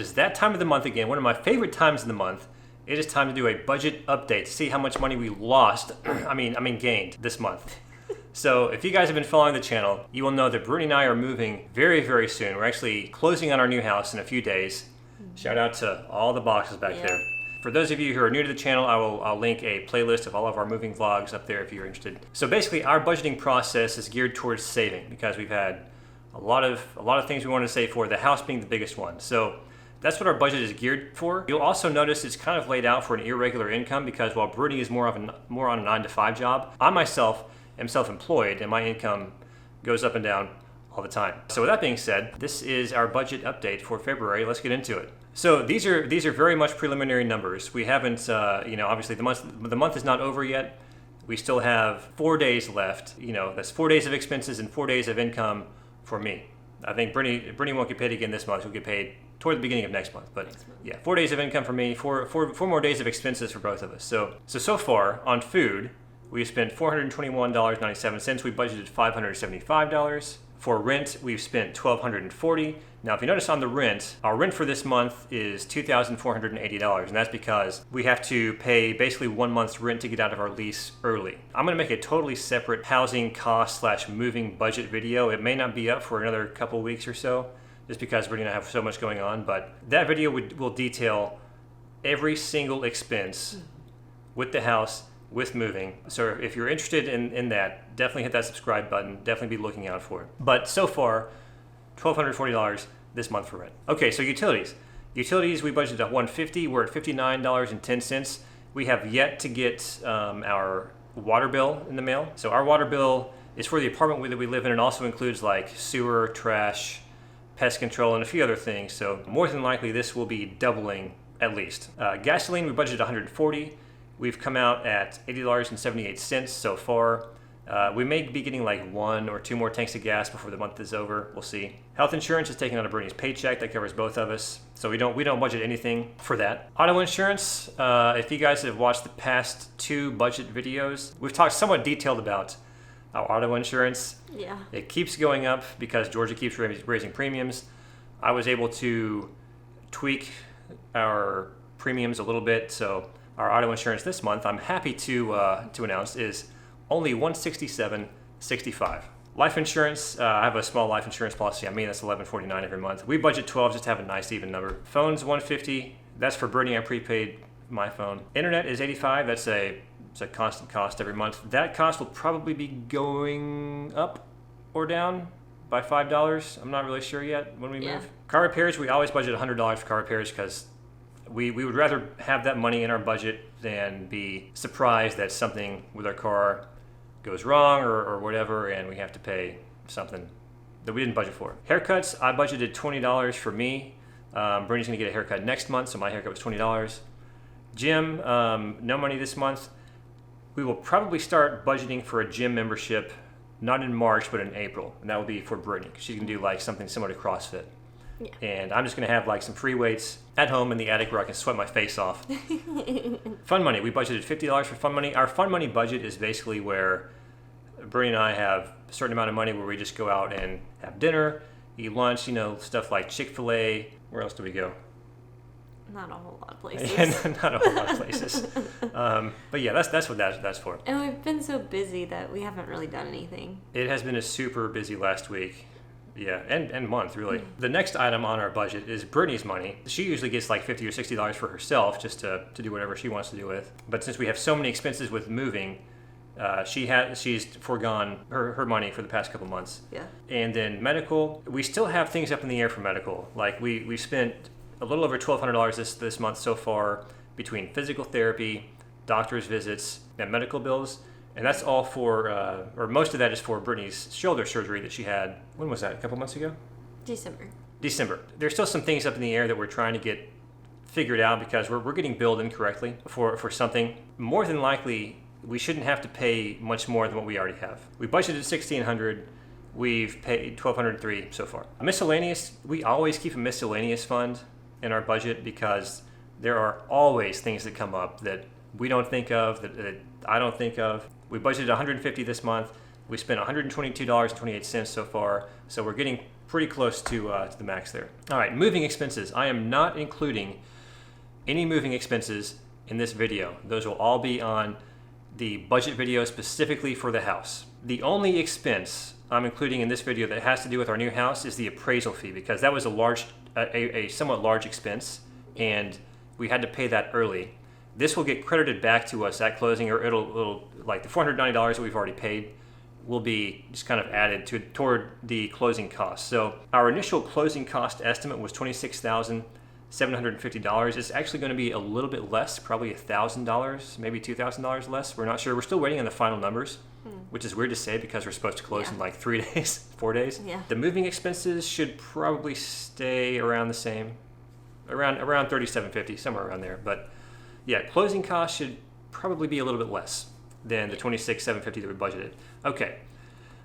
is that time of the month again, one of my favorite times of the month. It is time to do a budget update to see how much money we lost, I mean gained this month. So if you guys have been following the channel, you will know that Brittany and I are moving very, very soon. We're actually closing on our new house in a few days. Shout out to all the boxes back there. For those of you who are new to the channel, I'll link a playlist of all of our moving vlogs up there if you're interested. So basically, our budgeting process is geared towards saving because we've had a lot of things we want to save for, the house being the biggest one. So that's what our budget is geared for. You'll also notice it's kind of laid out for an irregular income because while Brittany is more on a 9-to-5 job, I myself am self-employed and my income goes up and down all the time. So with that being said, this is our budget update for February. Let's get into it. So these are very much preliminary numbers. We haven't, obviously the month is not over yet. We still have 4 days left. That's 4 days of expenses and 4 days of income for me. I think Brittany won't get paid again this month. She'll get paid toward the beginning of next month. But yeah, 4 days of income for me, four more days of expenses for both of us. So far on food, we spent $421.97. We budgeted $575. For rent, we've spent $1,240. Now, if you notice on the rent, our rent for this month is $2,480, and that's because we have to pay basically 1 month's rent to get out of our lease early. I'm going to make a totally separate housing cost / moving budget video. It may not be up for another couple weeks or so, just because we're going to have so much going on, but that video will detail every single expense with the house, with moving. So if you're interested in that, definitely hit that subscribe button. Definitely be looking out for it. But so far, $1,240 this month for rent. Okay, so utilities. Utilities, we budgeted at $150. We're at $59.10. We have yet to get our water bill in the mail. So our water bill is for the apartment that we live in and also includes like sewer, trash, pest control, and a few other things. So more than likely, this will be doubling at least. Gasoline, we budgeted $140. We've come out at $80.78 so far. We may be getting like 1 or 2 more tanks of gas before the month is over. We'll see. Health insurance is taken out of Brittany's paycheck. That covers both of us. So we don't budget anything for that. Auto insurance, if you guys have watched the past 2 budget videos, we've talked somewhat detailed about our auto insurance. Yeah. It keeps going up because Georgia keeps raising premiums. I was able to tweak our premiums a little bit, so our auto insurance this month, I'm happy to announce, is only $167.65. Life insurance, I have a small life insurance policy. That's $11.49 every month. We budget $12 just to have a nice even number. Phones, $150. That's for Brittany. I prepaid my phone. Internet is $85. It's a constant cost every month. That cost will probably be going up or down by $5. I'm not really sure yet when we move. Car repairs, we always budget $100 for car repairs because we would rather have that money in our budget than be surprised that something with our car goes wrong or whatever, and we have to pay something that we didn't budget for. Haircuts, I budgeted $20 for me. Brittany's gonna get a haircut next month, so my haircut was $20. Gym, no money this month. We will probably start budgeting for a gym membership, not in March, but in April, and that will be for Brittany, because she's gonna do like something similar to CrossFit. Yeah. And I'm just going to have like some free weights at home in the attic where I can sweat my face off. Fun money. We budgeted $50 for fun money. Our fun money budget is basically where Brittany and I have a certain amount of money where we just go out and have dinner, eat lunch, stuff like Chick-fil-A. Where else do we go? Not a whole lot of places. Not a whole lot of places. But yeah, that's what that's for. And we've been so busy that we haven't really done anything. It has been a super busy last week. Yeah, and month, really. The next item on our budget is Brittany's money. She usually gets like $50 or $60 for herself just to do whatever she wants to do with. But since we have so many expenses with moving, she's foregone her money for the past couple months. Yeah. And then medical, we still have things up in the air for medical. Like we spent a little over $1,200 this month so far between physical therapy, doctor's visits, and medical bills. And that's all for, or most of that is for Brittany's shoulder surgery that she had. When was that? A couple months ago? December. There's still some things up in the air that we're trying to get figured out because we're getting billed incorrectly for something. More than likely, we shouldn't have to pay much more than what we already have. We budgeted $1,600. We've paid $1,203 so far. Miscellaneous, we always keep a miscellaneous fund in our budget because there are always things that come up that we don't think of, that I don't think of. We budgeted $150 this month. We spent $122.28 so far, so we're getting pretty close to the max there. All right, moving expenses. I am not including any moving expenses in this video. Those will all be on the budget video specifically for the house. The only expense I'm including in this video that has to do with our new house is the appraisal fee, because that was a somewhat large expense, and we had to pay that early. This will get credited back to us at closing, or it'll like the $490 that we've already paid will be just kind of added toward the closing costs. So our initial closing cost estimate was $26,750. It's actually going to be a little bit less, probably $1,000, maybe $2,000 less. We're not sure. We're still waiting on the final numbers, which is weird to say because we're supposed to close in like 3 days, 4 days. Yeah. The moving expenses should probably stay around the same, around $3,750, somewhere around there. But yeah, closing costs should probably be a little bit less than the $26,750 that we budgeted. Okay,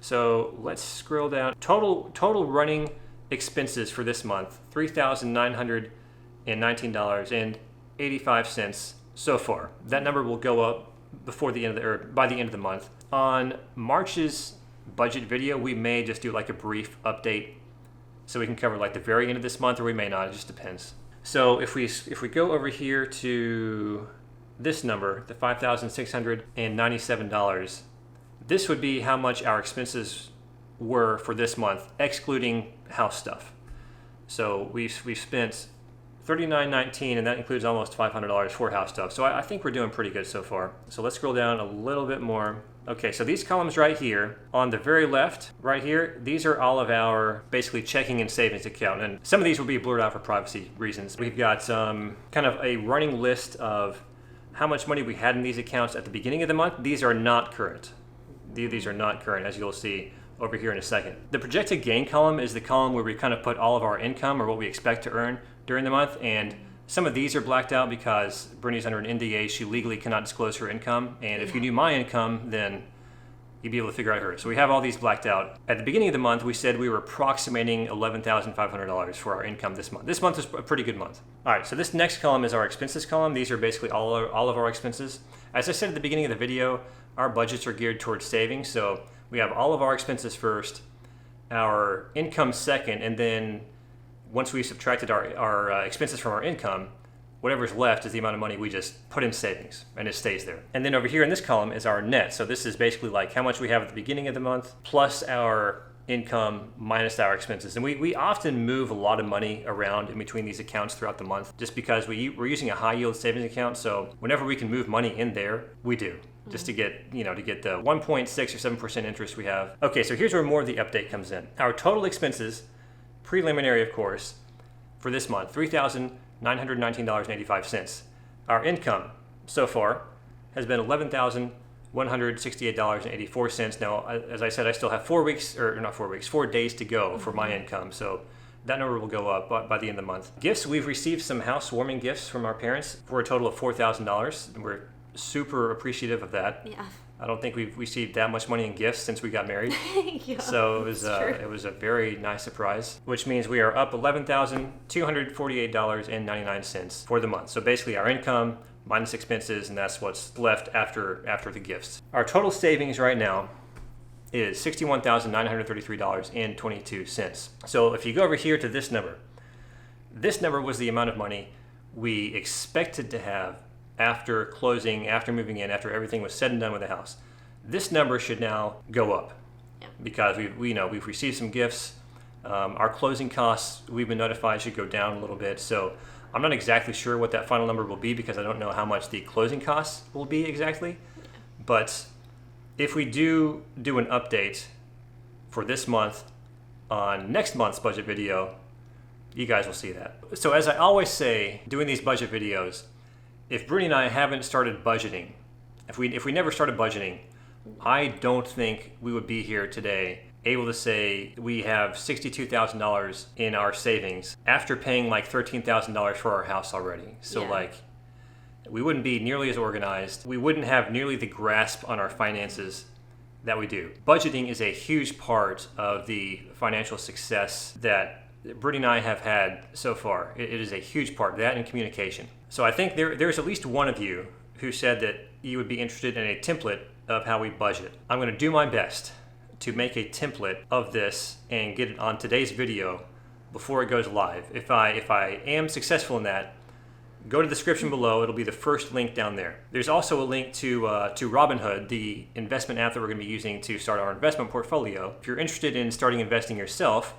so let's scroll down. Total running expenses for this month, $3,919.85 so far. That number will go up before the end of by the end of the month. On March's budget video, we may just do like a brief update, so we can cover like the very end of this month, or we may not. It just depends. So if we go over here to this number, the $5,697, this would be how much our expenses were for this month, excluding house stuff. So we've spent $39.19, and that includes almost $500 for house stuff. So I think we're doing pretty good so far. So let's scroll down a little bit more. Okay, so these columns right here, on the very left, right here, these are all of our basically checking and savings account. And some of these will be blurred out for privacy reasons. We've got kind of a running list of how much money we had in these accounts at the beginning of the month. These are not current. These are not current, as you'll see over here in a second. The projected gain column is the column where we kind of put all of our income or what we expect to earn during the month, and some of these are blacked out because Brittany's under an NDA. She legally cannot disclose her income, and if you knew my income, then you'd be able to figure out hers. So we have all these blacked out. At the beginning of the month, we said we were approximating $11,500 for our income this month. This month is a pretty good month. All right, so this next column is our expenses column. These are basically all of our expenses. As I said at the beginning of the video, our budgets are geared towards savings, so we have all of our expenses first, our income second, and then once we subtracted our expenses from our income, whatever's left is the amount of money we just put in savings, and it stays there. And then over here in this column is our net. So this is basically like how much we have at the beginning of the month plus our income minus our expenses. And we often move a lot of money around in between these accounts throughout the month just because we're using a high yield savings account. So whenever we can move money in there, we do. Just to get the 1.6 or 7% interest we have. Okay, so here's where more of the update comes in. Our total expenses, preliminary of course, for this month, $3,919.85. Our income so far has been $11,168.84. Now, as I said, I still have 4 days to go for my income. So that number will go up by the end of the month. Gifts, we've received some housewarming gifts from our parents for a total of $4,000. And we're super appreciative of that. Yeah. I don't think we've received that much money in gifts since we got married. Yeah, so it was a very nice surprise, which means we are up $11,248.99 for the month. So basically our income minus expenses, and that's what's left after the gifts. Our total savings right now is $61,933.22. So if you go over here to this number was the amount of money we expected to have after closing, after moving in, after everything was said and done with the house. This number should now go up because we've received some gifts. Our closing costs, we've been notified, should go down a little bit. So I'm not exactly sure what that final number will be because I don't know how much the closing costs will be exactly. But if we do an update for this month on next month's budget video, you guys will see that. So as I always say, doing these budget videos, if Brittany and I haven't started budgeting, if we never started budgeting, I don't think we would be here today able to say we have $62,000 in our savings after paying like $13,000 for our house already. So we wouldn't be nearly as organized. We wouldn't have nearly the grasp on our finances that we do. Budgeting is a huge part of the financial success that Brittany and I have had so far. It is a huge part, that and communication. So I think there's at least one of you who said that you would be interested in a template of how we budget. I'm going to do my best to make a template of this and get it on today's video before it goes live. If I am successful in that, go to the description below. It'll be the first link down there. There's also a link to Robinhood, the investment app that we're going to be using to start our investment portfolio. If you're interested in starting investing yourself,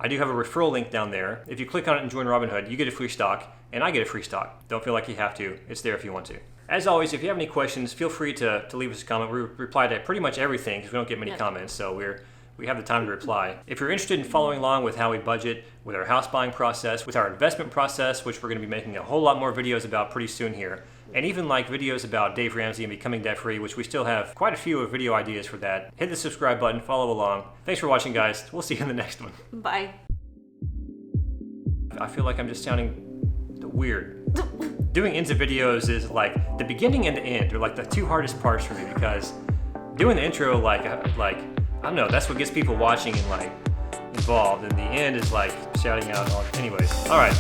I do have a referral link down there. If you click on it and join Robinhood, you get a free stock, and I get a free stock. Don't feel like you have to. It's there if you want to. As always, if you have any questions, feel free to leave us a comment. We reply to pretty much everything because we don't get many comments, so we have the time to reply. If you're interested in following along with how we budget, with our house buying process, with our investment process, which we're going to be making a whole lot more videos about pretty soon here, and even like videos about Dave Ramsey and becoming debt-free, which we still have quite a few video ideas for that, hit the subscribe button, follow along. Thanks for watching, guys. We'll see you in the next one. Bye. I feel like I'm just sounding weird. Doing ends of videos is like the beginning and the end are like the two hardest parts for me, because doing the intro, like I don't know, that's what gets people watching and like involved, and the end is like shouting out all. Anyways, all right.